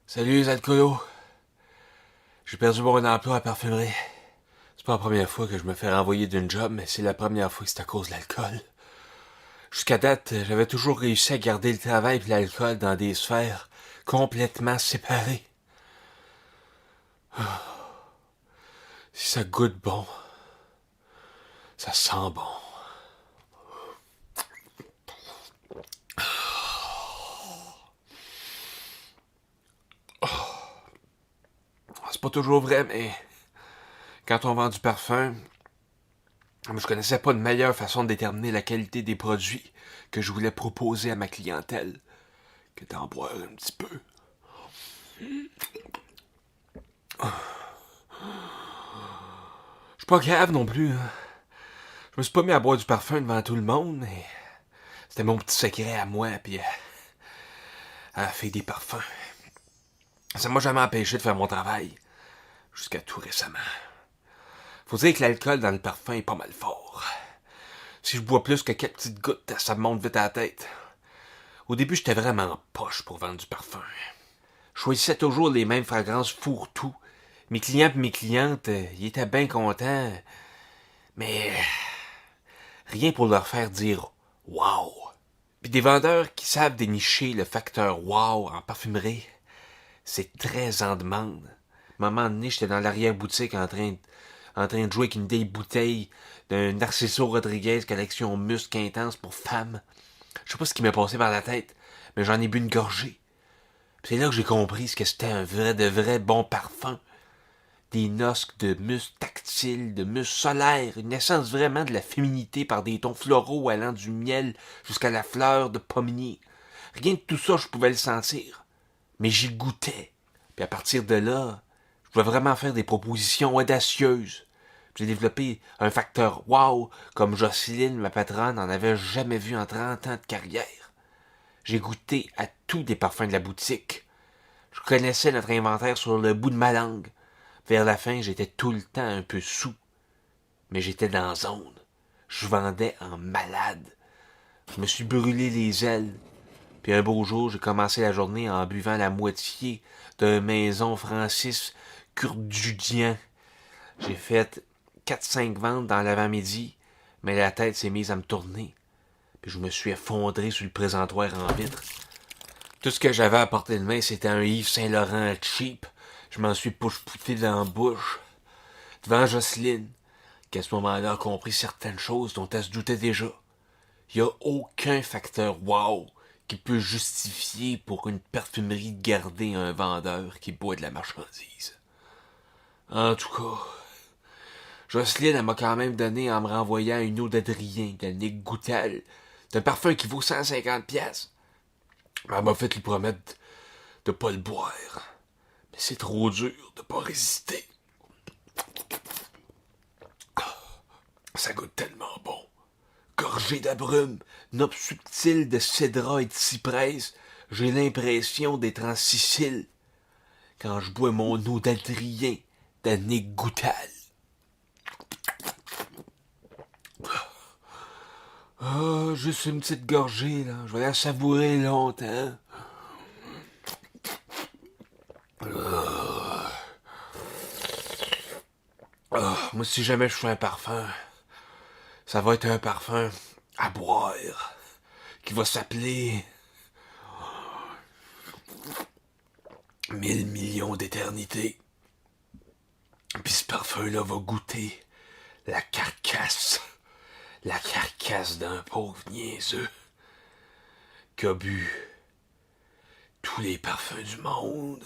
Salut les alcoolos. J'ai perdu mon emploi à parfumerie. C'est pas la première fois que je me fais renvoyer d'une job, mais c'est la première fois que c'est à cause de l'alcool. Jusqu'à date, j'avais toujours réussi à garder le travail et l'alcool dans des sphères complètement séparées. Si ça goûte bon, ça sent bon. C'est pas toujours vrai, mais quand on vend du parfum, je connaissais pas de meilleure façon de déterminer la qualité des produits que je voulais proposer à ma clientèle que d'en boire un petit peu. Je suis pas grave non plus. Je me suis pas mis à boire du parfum devant tout le monde, mais c'était mon petit secret à moi, puis à faire des parfums. Ça m'a jamais empêché de faire mon travail, jusqu'à tout récemment. Faut dire que l'alcool dans le parfum est pas mal fort. Si je bois plus que quelques petites gouttes, ça me monte vite à la tête. Au début, j'étais vraiment poche pour vendre du parfum. Je choisissais toujours les mêmes fragrances fourre-tout. Mes clients et mes clientes, ils étaient bien contents, mais rien pour leur faire dire « wow ». Puis des vendeurs qui savent dénicher le facteur « wow » en parfumerie, c'est très en demande. À un moment donné, j'étais dans l'arrière-boutique en train de jouer avec une vieille bouteille d'un Narciso Rodriguez collection musc intense pour femmes. Je sais pas ce qui m'est passé par la tête, mais j'en ai bu une gorgée. Puis c'est là que j'ai compris ce que c'était un vrai de vrai bon parfum. Des nosques de musc tactile, de musc solaire, une essence vraiment de la féminité par des tons floraux allant du miel jusqu'à la fleur de pommier. Rien de tout ça, je pouvais le sentir. Mais j'y goûtais. Puis à partir de là, je pouvais vraiment faire des propositions audacieuses. J'ai développé un facteur wow comme Jocelyne, ma patronne, n'en avait jamais vu en 30 ans de carrière. J'ai goûté à tous des parfums de la boutique. Je connaissais notre inventaire sur le bout de ma langue. Vers la fin, j'étais tout le temps un peu saoul. Mais j'étais dans la zone. Je vendais en malade. Je me suis brûlé les ailes. Puis un beau jour, j'ai commencé la journée en buvant la moitié d'un maison Francis Curdudian. J'ai fait 4-5 ventes dans l'avant-midi, mais la tête s'est mise à me tourner. Puis je me suis effondré sur le présentoir en vitre. Tout ce que j'avais à portée de main, c'était un Yves Saint-Laurent cheap. Je m'en suis poussé dans la bouche. Devant Jocelyne, qui à ce moment-là a compris certaines choses dont elle se doutait déjà. Il n'y a aucun facteur wow qui peut justifier pour une parfumerie de garder un vendeur qui boit de la marchandise. En tout cas, Jocelyne, elle m'a quand même donné en me renvoyant une eau d'Adrien de Nick Goutal. C'est un parfum qui vaut 150 pièces. Elle m'a fait lui promettre de pas le boire. Mais c'est trop dur de pas résister. Ça goûte tellement bon. Gorgé d'abrume, note subtile de cédra et de cyprès, j'ai l'impression d'être en Sicile quand je bois mon eau d'Adrien d'Annick Goutal. Ah, juste une petite gorgée, là. Je vais la savourer longtemps. Moi, si jamais je fais un parfum, ça va être un parfum à boire qui va s'appeler 1000 millions d'éternités. Puis ce parfum-là va goûter la carcasse d'un pauvre niaiseux qui a bu tous les parfums du monde.